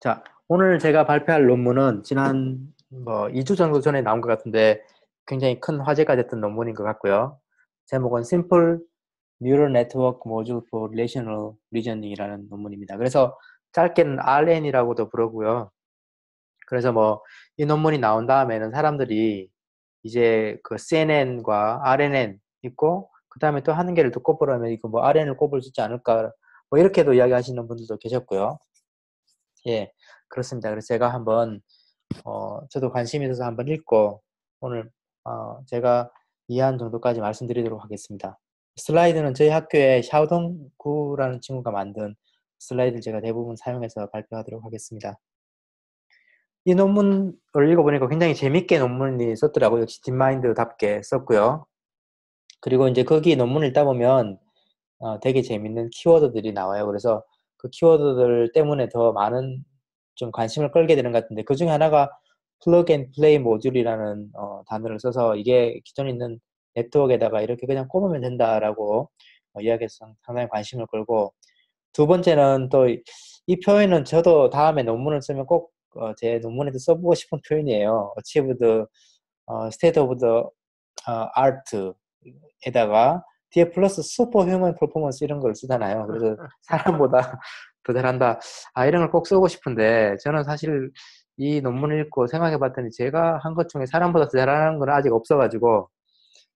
자, 오늘 제가 발표할 논문은 지난 2주 정도 전에 나온 것 같은데 굉장히 큰 화제가 됐던 논문인 것 같고요. 제목은 Simple Neural Network Module for Relational Reasoning이라는 논문입니다. 그래서 짧게는 RN이라고도 부르고요. 그래서 이 논문이 나온 다음에는 사람들이 이제 그 CNN과 RNN 있고 그 다음에 또 한 개를 더 꼽으라면 이거 RN을 꼽을 수 있지 않을까 이렇게도 이야기하시는 분들도 계셨고요. 예, 그렇습니다. 그래서 제가 한번 저도 관심이 있어서 한번 읽고 오늘 제가 이해한 정도까지 말씀드리도록 하겠습니다. 슬라이드는 저희 학교에 샤오동구라는 친구가 만든 슬라이드를 제가 대부분 사용해서 발표하도록 하겠습니다. 이 논문을 읽어보니까 굉장히 재밌게 논문이 썼더라고요. 역시 딥마인드답게 썼고요. 그리고 이제 거기 논문을 읽다 보면 되게 재밌는 키워드들이 나와요. 그래서 그 키워드들 때문에 더 많은 좀 관심을 끌게 되는 것 같은데 그 중에 하나가 플러그 앤 플레이 모듈이라는 단어를 써서 이게 기존에 있는 네트워크에다가 이렇게 그냥 꼽으면 된다라고 이야기해서 상당히 관심을 끌고 두 번째는 또 이 표현은 저도 다음에 논문을 쓰면 꼭 제 논문에도 써보고 싶은 표현이에요. Achieve the state of the art에다가 뒤에 플러스 슈퍼 휴먼 퍼포먼스 이런 걸 쓰잖아요. 그래서 사람보다 더 잘한다. 이런 걸 꼭 쓰고 싶은데 저는 사실 이 논문을 읽고 생각해 봤더니 제가 한 것 중에 사람보다 더 잘하는 건 아직 없어가지고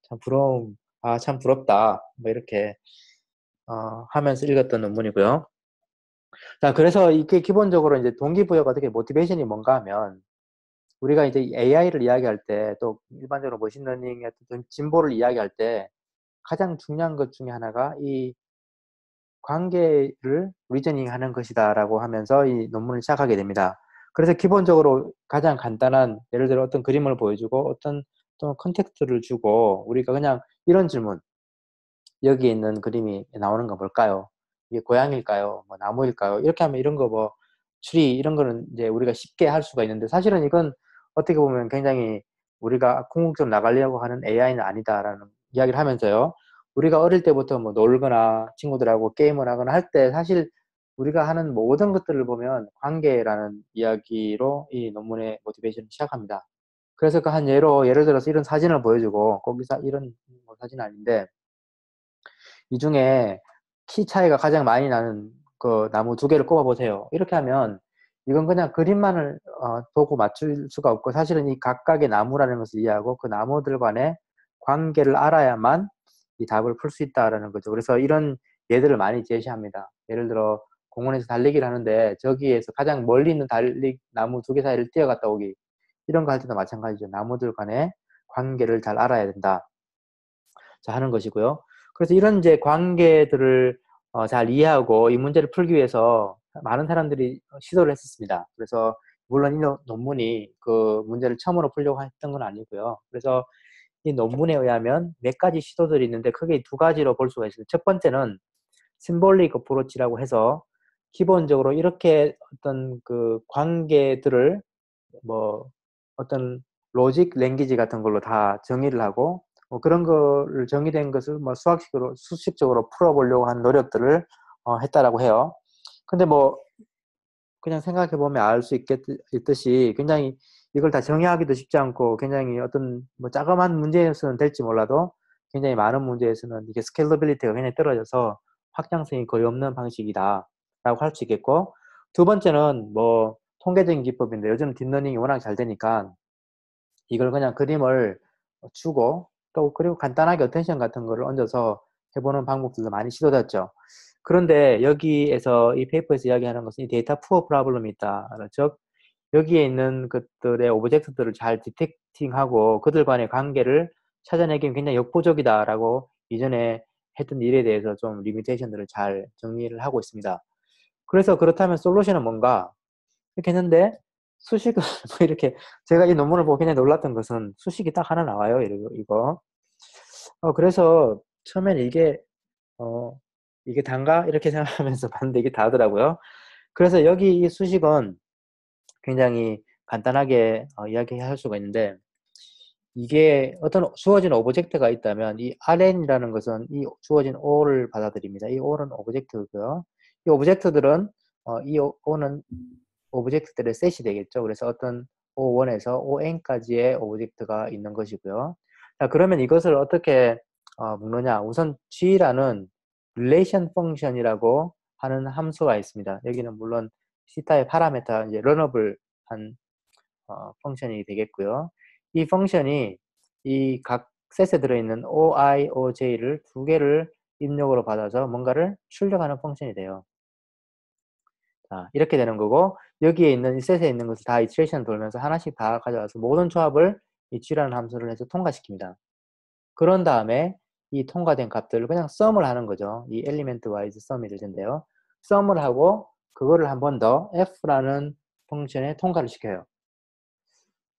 참 부러움, 참 부럽다. 이렇게 하면서 읽었던 논문이고요. 자, 그래서 이게 기본적으로 이제 동기부여가 어떻게 모티베이션이 뭔가 하면 우리가 이제 AI를 이야기할 때 또 일반적으로 머신러닝의 어떤 진보를 이야기할 때 가장 중요한 것 중에 하나가 이 관계를 리저닝 하는 것이다라고 하면서 이 논문을 시작하게 됩니다. 그래서 기본적으로 가장 간단한 예를 들어 어떤 그림을 보여주고 어떤 또 컨텍스트를 주고 우리가 그냥 이런 질문 여기 있는 그림이 나오는 건 뭘까요? 이게 고양일까요? 나무일까요? 이렇게 하면 이런 거 추리 이런 거는 이제 우리가 쉽게 할 수가 있는데 사실은 이건 어떻게 보면 굉장히 우리가 궁극적으로 나가려고 하는 AI는 아니다라는 이야기를 하면서요. 우리가 어릴 때부터 놀거나 친구들하고 게임을 하거나 할 때 사실 우리가 하는 모든 것들을 보면 관계라는 이야기로 이 논문의 모티베이션을 시작합니다. 그래서 그 한 예를 들어서 이런 사진을 보여주고 거기서 이런 사진 아닌데 이 중에 키 차이가 가장 많이 나는 그 나무 두 개를 꼽아 보세요. 이렇게 하면 이건 그냥 그림만을 보고 맞출 수가 없고 사실은 이 각각의 나무라는 것을 이해하고 그 나무들 간의 관계를 알아야만 이 답을 풀 수 있다라는 거죠. 그래서 이런 예들을 많이 제시합니다. 예를 들어 공원에서 달리기를 하는데 저기에서 가장 멀리 있는 나무 두 개 사이를 뛰어갔다 오기 이런 거 할 때도 마찬가지죠. 나무들 간의 관계를 잘 알아야 된다. 자, 하는 것이고요. 그래서 이런 이제 관계들을 잘 이해하고 이 문제를 풀기 위해서 많은 사람들이 시도를 했었습니다. 그래서 물론 이 논문이 그 문제를 처음으로 풀려고 했던 건 아니고요. 그래서 이 논문에 의하면 몇 가지 시도들이 있는데 크게 두 가지로 볼 수가 있어요. 첫 번째는 심볼릭 어프로치라고 해서 기본적으로 이렇게 어떤 그 관계들을 어떤 로직 랭귀지 같은 걸로 다 정의를 하고 그런 거를 정의된 것을 수학식으로 수식적으로 풀어보려고 하는 노력들을 했다라고 해요. 근데 그냥 생각해 보면 알 수 있듯이 굉장히 이걸 다 정의하기도 쉽지 않고 굉장히 어떤 자그마한 문제에서는 될지 몰라도 굉장히 많은 문제에서는 이게 스케일러빌리티가 굉장히 떨어져서 확장성이 거의 없는 방식이다라고 할 수 있겠고 두 번째는 통계적인 기법인데 요즘 딥러닝이 워낙 잘 되니까 이걸 그냥 그림을 주고 또 그리고 간단하게 어텐션 같은 거를 얹어서 해보는 방법들도 많이 시도됐죠. 그런데 여기에서 이 페이퍼에서 이야기하는 것은 이 데이터 푸어 프로블럼이 있다. 즉 여기에 있는 것들의 오브젝트들을 잘 디텍팅하고 그들 간의 관계를 찾아내기는 굉장히 역부족이다라고 이전에 했던 일에 대해서 좀 리미테이션들을 잘 정리를 하고 있습니다. 그래서 그렇다면 솔루션은 뭔가 이렇게 했는데 수식을 이렇게 제가 이 논문을 보고 굉장히 놀랐던 것은 수식이 딱 하나 나와요. 이거. 그래서 처음엔 어, 이게 단가? 이렇게 생각하면서 봤는데 이게 다더라고요. 그래서 여기 이 수식은 굉장히 간단하게 이야기할 수가 있는데 이게 어떤 주어진 오브젝트가 있다면 이 RN이라는 것은 이 주어진 O를 받아들입니다. 이 O는 오브젝트고요. 이 오브젝트들은 이 O는 오브젝트들의 셋이 되겠죠. 그래서 어떤 O1에서 ON까지의 오브젝트가 있는 것이고요. 자, 그러면 이것을 어떻게 묶느냐. 우선 G라는 relation function이라고 하는 함수가 있습니다. 여기는 물론 C타의 파라메타, 이제 런어블한 펑션이 되겠고요. 이 펑션이 이 각 셋에 들어있는 OI, OJ를 두 개를 입력으로 받아서 뭔가를 출력하는 펑션이 돼요. 자, 이렇게 되는 거고, 여기에 있는 이 셋에 있는 것을 다 이터레이션 돌면서 하나씩 다 가져와서 모든 조합을 이 G라는 함수를 해서 통과시킵니다. 그런 다음에 이 통과된 값들을 그냥 썸을 하는 거죠. 이 엘리멘트 와이즈 썸이 될 텐데요. 썸을 하고 그거를 한 번 더 F라는 펑션에 통과를 시켜요.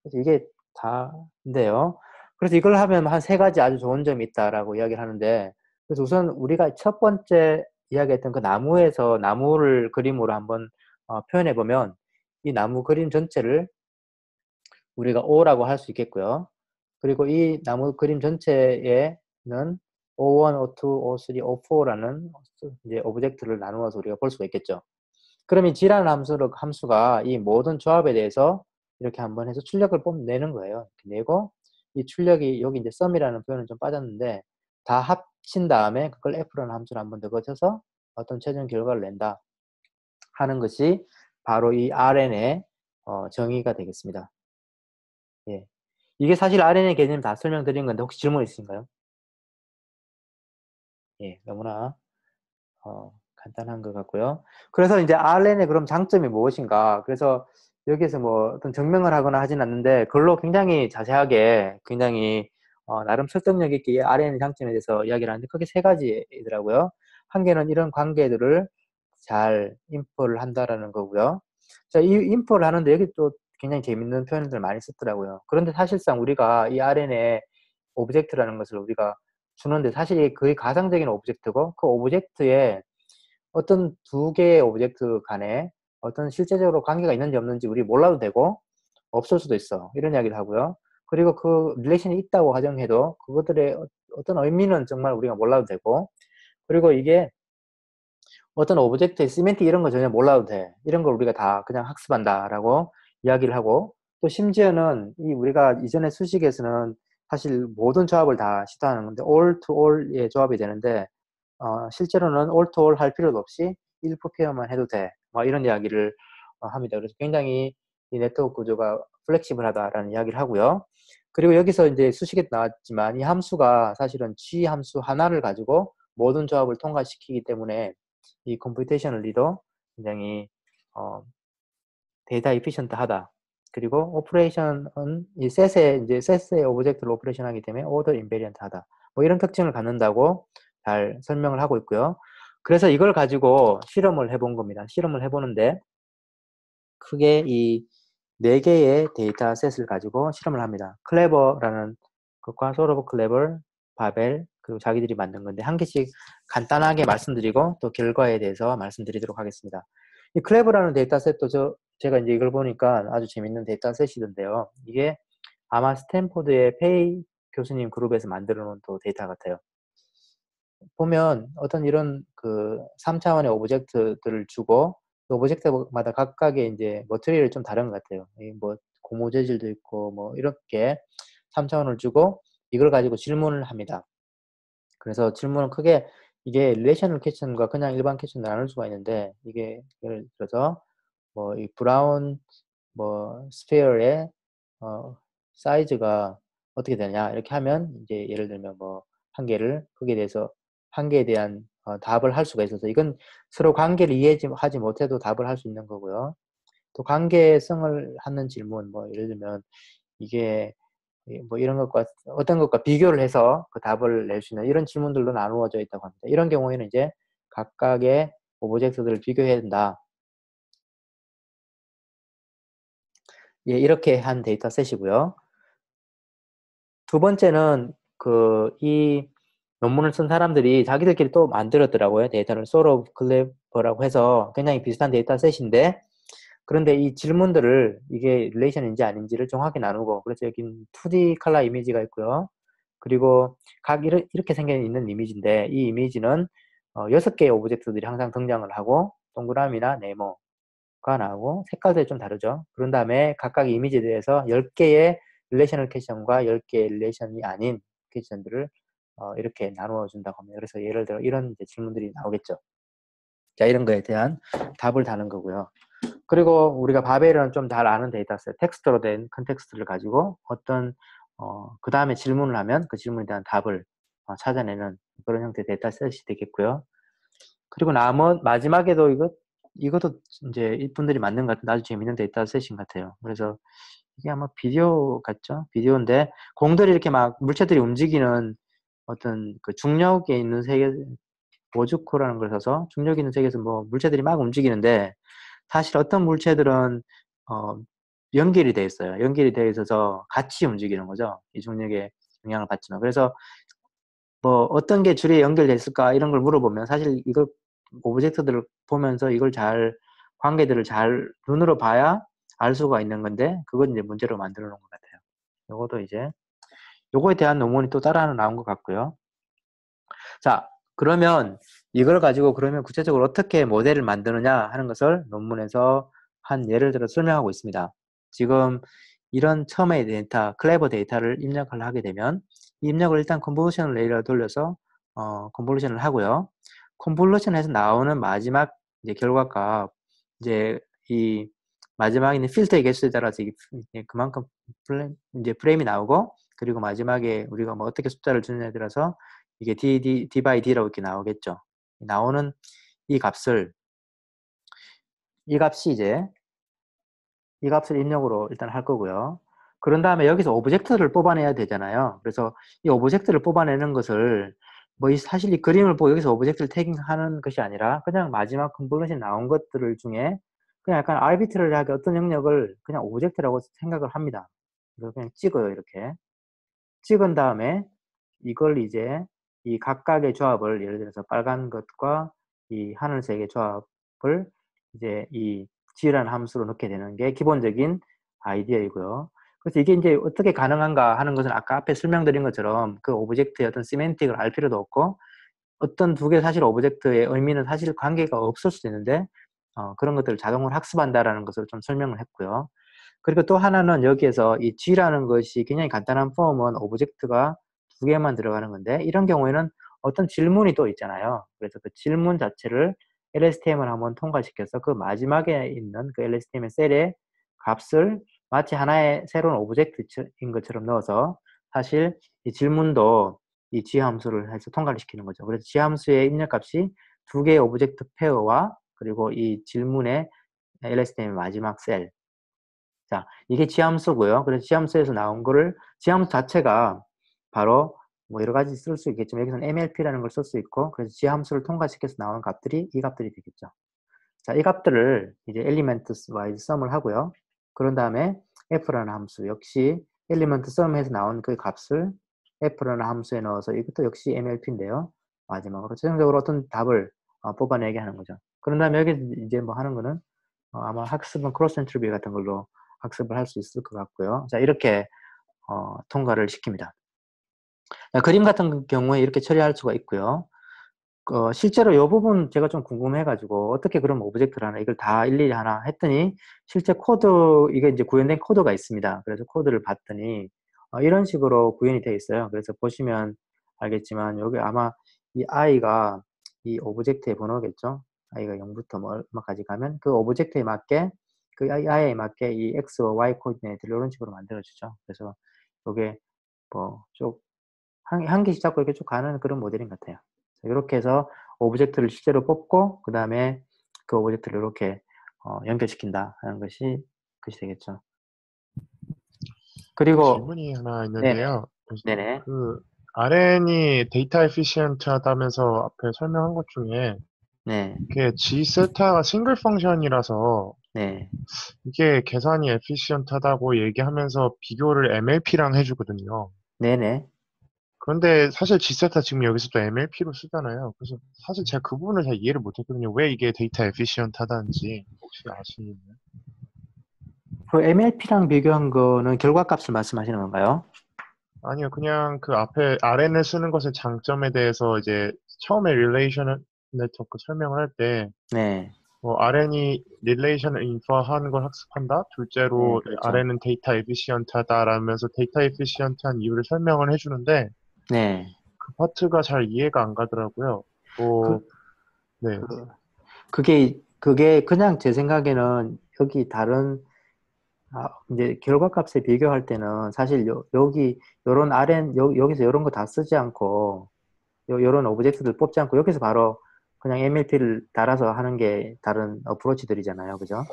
그래서 이게 다인데요. 그래서 이걸 하면 한 세 가지 아주 좋은 점이 있다라고 이야기를 하는데, 그래서 우선 우리가 첫 번째 이야기했던 그 나무에서 나무를 그림으로 한번 표현해 보면 이 나무 그림 전체를 우리가 O라고 할 수 있겠고요. 그리고 이 나무 그림 전체에는 O1, O2, O3, O4라는 이제 오브젝트를 나누어서 우리가 볼 수가 있겠죠. 그럼 이 G라는 함수가 이 모든 조합에 대해서 이렇게 한번 해서 출력을 내는 거예요. 이렇게 내고 이 출력이 여기 이제 sum이라는 표현은 좀 빠졌는데 다 합친 다음에 그걸 F라는 함수를 한번 더 거쳐서 어떤 최종 결과를 낸다 하는 것이 바로 이 RN의 정의가 되겠습니다. 예. 이게 사실 RN의 개념 다 설명드린 건데 혹시 질문 있으신가요? 예, 너무나 간단한 것 같고요. 그래서 이제 RN의 그럼 장점이 무엇인가? 그래서 여기에서 뭐 어떤 증명을 하거나 하진 않는데 글로 굉장히 자세하게 굉장히 나름 설득력 있게 RN의 장점에 대해서 이야기를 하는데 크게 세 가지이더라고요. 한 개는 이런 관계들을 잘 인포를 한다라는 거고요. 자, 이 인포를 하는데 여기 또 굉장히 재밌는 표현들 많이 썼더라고요. 그런데 사실상 우리가 이 RN의 오브젝트라는 것을 우리가 주는데 사실 거의 가상적인 오브젝트고 그 오브젝트에 어떤 두 개의 오브젝트 간에 어떤 실제적으로 관계가 있는지 없는지 우리 몰라도 되고 없을 수도 있어. 이런 이야기를 하고요. 그리고 그 릴레이션이 있다고 가정해도 그것들의 어떤 의미는 정말 우리가 몰라도 되고 그리고 이게 어떤 오브젝트의 시멘틱 이런 거 전혀 몰라도 돼. 이런 걸 우리가 다 그냥 학습한다라고 이야기를 하고 또 심지어는 이 우리가 이전에 수식에서는 사실 모든 조합을 다 시도하는 건데 all to all의 조합이 되는데 실제로는 all to all 할 필요도 없이 일부 페어만 해도 돼. 뭐 이런 이야기를 합니다. 그래서 굉장히 이 네트워크 구조가 플렉시블하다라는 이야기를 하고요. 그리고 여기서 이제 수식에 나왔지만 이 함수가 사실은 G 함수 하나를 가지고 모든 조합을 통과시키기 때문에 이 컴퓨테이셔널리도 굉장히 어, 데이터 이피션트하다. 그리고 오퍼레이션은 이 셋의 오브젝트를 오퍼레이션하기 때문에 오더 인베리언트하다. 뭐 이런 특징을 갖는다고 잘 설명을 하고 있고요. 그래서 이걸 가지고 실험을 해본 겁니다. 실험을 해보는데 크게 이 4개의 데이터셋을 가지고 실험을 합니다. 클레버라는 것과 소르브 클레버, 바벨, 그리고 자기들이 만든 건데 한 개씩 간단하게 말씀드리고 또 결과에 대해서 말씀드리도록 하겠습니다. 이 클레버라는 데이터셋도 제가 이제 이걸 보니까 아주 재밌는 데이터셋이던데요. 이게 아마 스탠포드의 페이 교수님 그룹에서 만들어 놓은 또 데이터 같아요. 보면 어떤 이런 그 3차원의 오브젝트들을 주고 그 오브젝트마다 각각의 이제 머티리얼이 좀 다른 것 같아요. 뭐 고무 재질도 있고 뭐 이렇게 3차원을 주고 이걸 가지고 질문을 합니다. 그래서 질문은 크게 이게 릴레이셔널 퀘스천과 그냥 일반 퀘스천을 나눌 수가 있는데 이게 예를 들어서 뭐 이 브라운 뭐 스페어의 사이즈가 어떻게 되냐 이렇게 하면 이제 예를 들면 뭐 한 개를 거기에 대해서 한 개에 대한 답을 할 수가 있어서 이건 서로 관계를 이해하지 못해도 답을 할 수 있는 거고요. 또 관계성을 하는 질문 뭐 예를 들면 이게 뭐 이런 것과 어떤 것과 비교를 해서 그 답을 낼 수 있는 이런 질문들로 나누어져 있다고 합니다. 이런 경우에는 이제 각각의 오브젝트들을 비교해야 된다. 예, 이렇게 한 데이터셋이고요. 두 번째는 이 논문을 쓴 사람들이 자기들끼리 또 만들었더라고요. 데이터를 솔브 클레버라고 해서 굉장히 비슷한 데이터셋인데 그런데 이 질문들을 이게 릴레이션인지 아닌지를 정확히 나누고 그래서 여기 2D 컬러 이미지가 있고요. 그리고 각 이렇게 생겨 있는 이미지인데 이 이미지는 6개의 오브젝트들이 항상 등장을 하고 동그라미나 네모 나오고 색깔도 좀 다르죠. 그런 다음에 각각 이미지에 대해서 10개의 릴레이셔널 퀘션과 10개의 릴레이션이 아닌 퀘션들을 이렇게 나누어 준다고 합니다. 그래서 예를 들어 이런 이제 질문들이 나오겠죠. 자, 이런 거에 대한 답을 다는 거고요. 그리고 우리가 바벨은 좀 잘 아는 데이터셋, 텍스트로 된 컨텍스트를 가지고 어떤 그 다음에 질문을 하면 그 질문에 대한 답을 찾아내는 그런 형태의 데이터셋이 되겠고요. 그리고 마지막에도 이것도 이제 이분들이 만든 것 같은 아주 재밌는 데이터셋인 것 같아요. 그래서 이게 아마 비디오 같죠? 비디오인데 공들이 이렇게 막 물체들이 움직이는 어떤 그 중력에 있는 세계 워즈코라는 걸 써서 중력이 있는 세계에서 뭐 물체들이 막 움직이는데 사실 어떤 물체들은 어, 연결이 돼 있어요. 연결이 돼 있어서 같이 움직이는 거죠. 이 중력의 영향을 받지만. 그래서 뭐 어떤 게 줄에 연결돼 있을까 이런 걸 물어보면 사실 이걸 오브젝트들을 보면서 이걸 관계들을 잘 눈으로 봐야 알 수가 있는 건데 그건 이제 문제로 만들어 놓은 것 같아요. 요것도 이제 요거에 대한 논문이 또 따로 하나 나온 것 같고요. 자, 그러면 이걸 가지고 그러면 구체적으로 어떻게 모델을 만드느냐 하는 것을 논문에서 한 예를 들어 설명하고 있습니다. 지금 이런 처음에 클레버 데이터를 입력을 하게 되면 이 입력을 일단 컨볼루션 레이어로 돌려서 컨볼루션을 하고요. 컨볼루션에서 나오는 마지막 이제 결과가 이제 이 마지막에 있는 필터의 개수에 따라서 그만큼 이제 프레임이 나오고 그리고 마지막에 우리가 뭐 어떻게 숫자를 주느냐에 따라서 이게 D by D라고 이렇게 나오겠죠. 나오는 이 값이 이제 이 값을 입력으로 일단 할 거고요. 그런 다음에 여기서 오브젝트를 뽑아내야 되잖아요. 그래서 이 오브젝트를 뽑아내는 것을 사실 이 그림을 보고 여기서 오브젝트를 태깅하는 것이 아니라 그냥 마지막 컨볼루션 나온 것들을 중에 그냥 약간 아르비트러리하게 어떤 영역을 그냥 오브젝트라고 생각을 합니다. 그래서 그냥 찍어요, 이렇게. 찍은 다음에 이걸 이제 이 각각의 조합을 예를 들어서 빨간 것과 이 하늘색의 조합을 이제 이 G라는 함수로 넣게 되는 게 기본적인 아이디어이고요. 그래서 이게 이제 어떻게 가능한가 하는 것은 아까 앞에 설명드린 것처럼 그 오브젝트의 어떤 시멘틱을 알 필요도 없고 어떤 두 개 사실 오브젝트의 의미는 사실 관계가 없을 수도 있는데 그런 것들을 자동으로 학습한다라는 것을 좀 설명을 했고요. 그리고 또 하나는 여기에서 이 G라는 것이 굉장히 간단한 폼은 오브젝트가 두 개만 들어가는 건데 이런 경우에는 어떤 질문이 또 있잖아요. 그래서 그 질문 자체를 LSTM을 한번 통과시켜서 그 마지막에 있는 그 LSTM의 셀의 값을 마치 하나의 새로운 오브젝트인 것처럼 넣어서 사실 이 질문도 이 G 함수를 해서 통과를 시키는 거죠. 그래서 G 함수의 입력값이 두 개의 오브젝트 페어와 그리고 이 질문의 LSTM의 마지막 셀. 자, 이게 지함수고요. 그래서 지함수에서 나온 거를 지함수 자체가 바로 뭐 여러 가지 쓸 수 있겠지만 여기서는 MLP라는 걸 쓸 수 있고 그래서 지함수를 통과시켜서 나오는 값들이 이 값들이 되겠죠. 자, 이 값들을 이제 elements wise sum을 하고요. 그런 다음에 f라는 함수 역시 element sum해서 나온 그 값을 f라는 함수에 넣어서 이것도 역시 MLP인데요. 마지막으로 최종적으로 어떤 답을 뽑아내게 하는 거죠. 그런 다음에 여기 이제 뭐 하는 거는 아마 학습은 크로스 엔트로피 같은 걸로 학습을 할 수 있을 것 같고요. 자, 이렇게 통과를 시킵니다. 자, 그림 같은 경우에 이렇게 처리할 수가 있고요. 실제로 이 부분 제가 좀 궁금해가지고 어떻게 그럼 오브젝트를 하나 이걸 다 일일이 하나 했더니 실제 코드 이게 이제 구현된 코드가 있습니다. 그래서 코드를 봤더니 이런 식으로 구현이 되어 있어요. 그래서 보시면 알겠지만 여기 아마 이 i가 이 오브젝트의 번호겠죠. i가 0부터 뭐 얼마까지 가면 그 오브젝트에 맞게 그 i에 맞게 이 x와 y 코디네이트를 이런 식으로 만들어주죠. 그래서 이게 뭐쭉 한 개씩 잡고 이렇게 쭉 가는 그런 모델인 것 같아요. 이렇게 해서 오브젝트를 실제로 뽑고 그 다음에 그 오브젝트를 이렇게 연결시킨다 하는 것이 되겠죠. 그리고 질문이 하나 네네 있는데요. 네네 그 RN이 데이터 에피시언트 하다면서 앞에 설명한 것 중에 네 이게 G 세타가 싱글 펑션이라서 네 이게 계산이 에피시언트 하다고 얘기하면서 비교를 MLP랑 해주거든요. 네네 그런데 사실 G 세타 지금 여기서도 MLP로 쓰잖아요. 그래서 사실 제가 그 부분을 잘 이해를 못했거든요. 왜 이게 데이터 에피시언트 하다는지 혹시 아시나요? 그 MLP랑 비교한 거는 결과값을 말씀하시는 건가요? 아니요, 그냥 그 앞에 RN을 쓰는 것의 장점에 대해서 이제 처음에 릴레이셔널 네트워크 설명을 할 때 네 RN이 릴레이션을 인퍼한 걸 학습한다. 네, 둘째로 그렇죠. RN은 데이터 에피시언트하다라면서 데이터 에피시언트한 이유를 설명을 해주는데 네. 그 파트가 잘 이해가 안 가더라고요. 뭐, 그, 네. 그, 그게 그냥 제 생각에는 여기 다른, 이제 결과값에 비교할 때는 사실 여기, 요런 여기서 요런 거 다 쓰지 않고, 요런 오브젝트들 뽑지 않고, 여기서 바로 그냥 MLP를 달아서 하는 게 다른 어프로치들이잖아요. 그죠?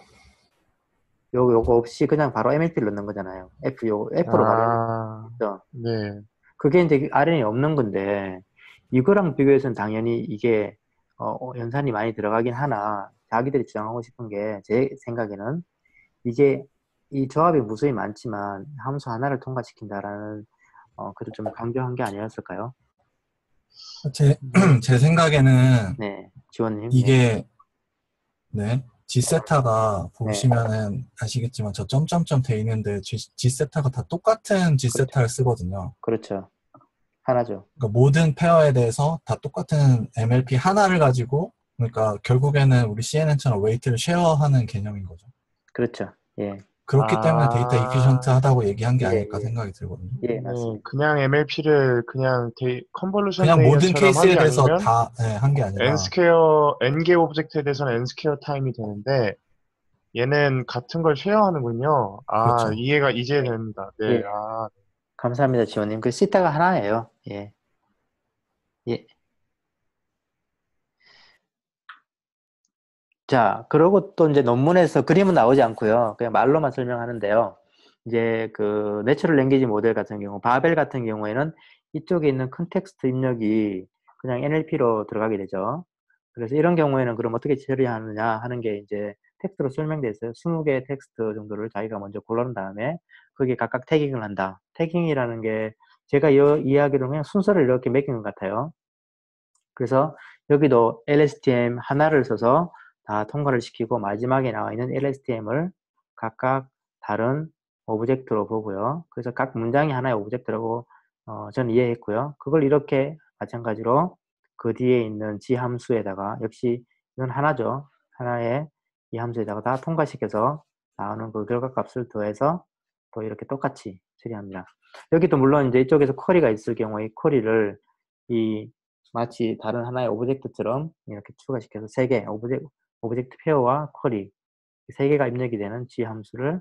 요거 없이 그냥 바로 MLP를 넣는 거잖아요. F로 바로 아, MLP. 네. 그게 이제 RN이 없는 건데, 이거랑 비교해서는 당연히 이게, 연산이 많이 들어가긴 하나, 자기들이 주장하고 싶은 게, 제 생각에는, 이게, 이 조합의 무수히 많지만, 함수 하나를 통과시킨다라는, 글을 좀 강조한 게 아니었을까요? 제, 네. 제 생각에는 네, 지원님, 네, 이게, 네, G세타가 네, 보시면은 아시겠지만 저 점점점 돼 있는데 G세타가 다 똑같은 그렇죠. G세타를 쓰거든요. 그렇죠. 하나죠. 그러니까 모든 페어에 대해서 다 똑같은 MLP 하나를 가지고, 그러니까 결국에는 우리 CNN처럼 웨이트를 쉐어하는 개념인 거죠. 그렇죠. 예, 그렇기 때문에 데이터 아, 이피션트하다고 얘기한 게 예, 아닐까 예, 생각이 들거든요. 예, 네. 맞습니다. 그냥 MLP를 그냥 컨볼루션 그냥 모든 레이어처럼 한 케이스에 게 대해서 아니면 다 한 게 아니라, N개 오브젝트에 대해서는 N스퀘어 타임이 되는데 얘는 같은 걸 쉐어하는군요. 아, 그렇죠. 이해가 이제 예, 됩니다. 네. 예, 아, 감사합니다, 지원님. 그 시타가 하나예요. 예, 예. 자, 그러고 또 이제 논문에서 그림은 나오지 않고요. 그냥 말로만 설명하는데요. 이제 그 내추럴 랭귀지 모델 같은 경우, 바벨 같은 경우에는 이쪽에 있는 컨텍스트 입력이 그냥 NLP로 들어가게 되죠. 그래서 이런 경우에는 그럼 어떻게 처리하느냐 하는 게 이제 텍스트로 설명되어 있어요. 20개의 텍스트 정도를 자기가 먼저 고른 다음에 거기에 각각 태깅을 한다. 태깅이라는 게 제가 이야기로 그냥 순서를 이렇게 매긴 것 같아요. 그래서 여기도 LSTM 하나를 써서 다 통과를 시키고 마지막에 나와 있는 LSTM을 각각 다른 오브젝트로 보고요. 그래서 각 문장이 하나의 오브젝트라고 저는 이해했고요. 그걸 이렇게 마찬가지로 그 뒤에 있는 G 함수에다가 역시 이건 하나죠. 하나의 이 함수에다가 다 통과시켜서 나오는 그 결과값을 더해서 또 이렇게 똑같이 처리합니다. 여기도 물론 이제 이쪽에서 쿼리가 있을 경우에 이 쿼리를 이 마치 다른 하나의 오브젝트처럼 이렇게 추가시켜서 세 개, 오브젝트 페어와 쿼리, 세 개가 입력이 되는 G 함수를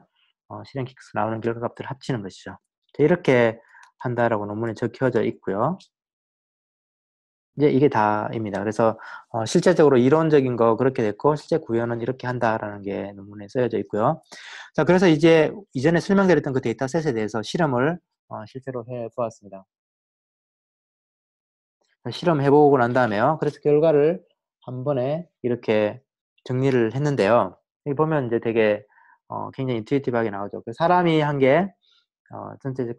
실행시켜서 나오는 결과값들을 합치는 것이죠. 이렇게 한다라고 논문에 적혀져 있고요. 이제 이게 다입니다. 그래서 실제적으로 이론적인 거 그렇게 됐고 실제 구현은 이렇게 한다라는 게 논문에 쓰여져 있고요. 자, 그래서 이제 이전에 설명드렸던 그 데이터셋에 대해서 실험을 실제로 해보았습니다. 실험해보고 난 다음에요. 그래서 결과를 한 번에 이렇게 정리를 했는데요. 여기 보면 이제 되게 굉장히 인투이티브하게 나오죠. 그 사람이 한 게 전체 이제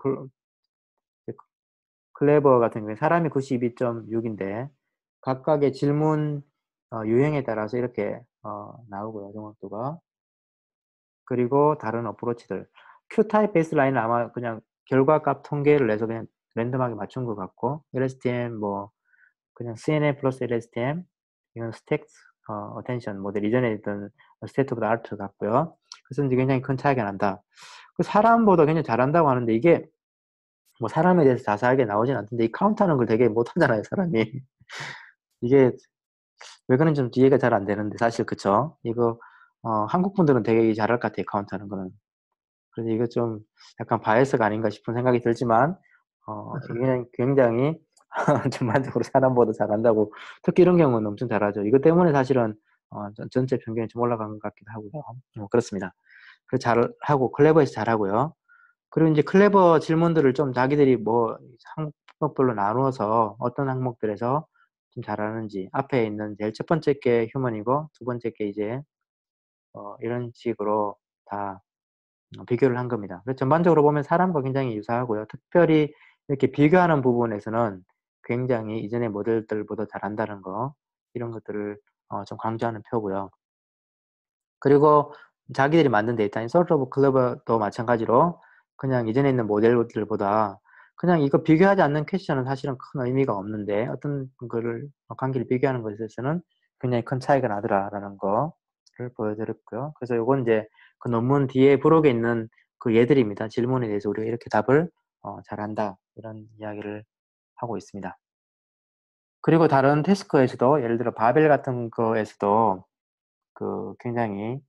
클레버 같은 경우에 사람이 92.6인데 각각의 질문 유형에 따라서 이렇게 나오고요. 정확도가. 그리고 다른 어프로치들. Q타입 베이스라인은 아마 그냥 결과값 통계를 내서 그냥 랜덤하게 맞춘 것 같고 LSTM 뭐 그냥 CNN 플러스 LSTM, 이건 스택스, 어텐션 모델, 이전에 있던 스테이트 오브 아트 같고요. 그래서 이제 굉장히 큰 차이가 난다. 그 사람보다 굉장히 잘한다고 하는데 이게 뭐 사람에 대해서 자세하게 나오진 않던데 이 카운트하는 걸 되게 못하잖아요, 사람이. 이게 왜 그런지 좀 이해가 잘 안 되는데 사실 그쵸? 이거 한국 분들은 되게 잘할 것 같아요, 카운트하는 거는. 그래서 이거 좀 약간 바이어스가 아닌가 싶은 생각이 들지만 이게 굉장히 전반적으로 사람보다 잘한다고 특히 이런 경우는 엄청 잘하죠. 이것 때문에 사실은 전체 평균이 좀 올라간 것 같기도 하고요. 그렇습니다. 그래서 잘하고 클레버에서 잘하고요. 그리고 이제 클레버 질문들을 좀 자기들이 뭐 항목별로 나누어서 어떤 항목들에서 좀 잘하는지 앞에 있는 제일 첫 번째 게 휴먼이고 두 번째 게 이제 이런 식으로 다 비교를 한 겁니다. 그래서 전반적으로 보면 사람과 굉장히 유사하고요. 특별히 이렇게 비교하는 부분에서는 굉장히 이전의 모델들보다 잘한다는 거, 이런 것들을 좀 강조하는 표고요. 그리고 자기들이 만든 데이터인 Sort of Clever도 마찬가지로 그냥 이전에 있는 모델들보다 그냥 이거 비교하지 않는 퀘스천은 사실은 큰 의미가 없는데 어떤 거를 관계를 비교하는 것에 있어서는 굉장히 큰 차이가 나더라라는 거. 보여드렸고요. 그래서 요건 이제 그 논문 뒤에 부록에 있는 그 예들입니다. 질문에 대해서 우리가 이렇게 답을 잘한다 이런 이야기를 하고 있습니다. 그리고 다른 태스크에서도 예를 들어 바벨 같은 거에서도 그 굉장히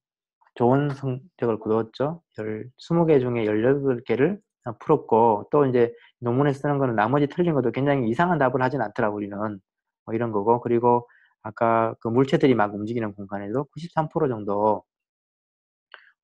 좋은 성적을 거두었죠. 20개 중에 18개를 풀었고, 또 이제 논문에 쓰는 거는 나머지 틀린 것도 굉장히 이상한 답을 하진 않더라고, 우리는. 뭐 이런 거고. 그리고 아까 그 물체들이 막 움직이는 공간에도 93% 정도,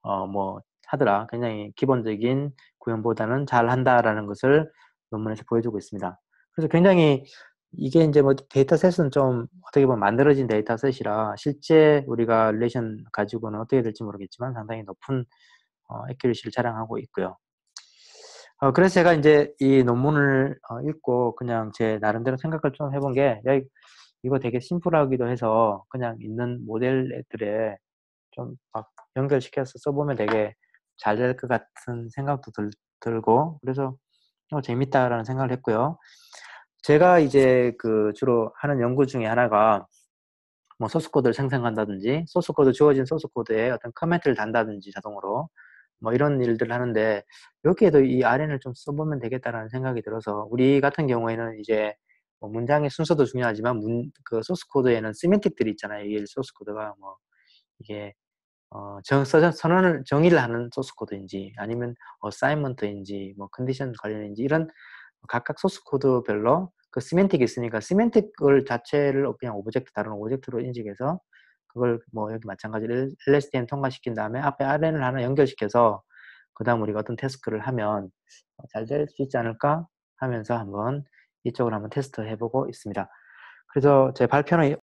뭐, 하더라. 굉장히 기본적인 구현보다는 잘 한다라는 것을 논문에서 보여주고 있습니다. 그래서 굉장히 이게 이제 뭐 데이터셋은 좀 어떻게 보면 만들어진 데이터셋이라 실제 우리가 릴레이션 가지고는 어떻게 될지 모르겠지만 상당히 높은 액큐리시를 자랑하고 있고요. 그래서 제가 이제 이 논문을 읽고 그냥 제 나름대로 생각을 좀 해본 게, 야, 이거 되게 심플하기도 해서 그냥 있는 모델들에 좀 막 연결시켜서 써보면 되게 잘 될 것 같은 생각도 들고, 그래서 재밌다라는 생각을 했고요. 제가 이제 그 주로 하는 연구 중에 하나가 뭐 소스코드를 생성한다든지 소스코드 주어진 소스코드에 어떤 커멘트를 단다든지 자동으로 뭐 이런 일들을 하는데, 여기에도 이 RN을 좀 써보면 되겠다라는 생각이 들어서, 우리 같은 경우에는 이제 뭐 문장의 순서도 중요하지만 그 소스코드에는 시멘틱들이 있잖아요. 이 소스코드가 뭐 이게 선언을 정의를 하는 소스코드인지 아니면 어사이먼트인지 뭐 컨디션 관련인지 이런 각각 소스코드별로 그 시멘틱이 있으니까 시멘틱을 자체를 그냥 오브젝트, 다른 오브젝트로 인식해서 그걸 뭐 여기 마찬가지로 LSTM 통과시킨 다음에 앞에 RN을 하나 연결시켜서 그 다음 우리가 어떤 태스크를 하면 잘 될 수 있지 않을까 하면서 한번 이쪽으로 한번 테스트 해보고 있습니다. 그래서 제 발표는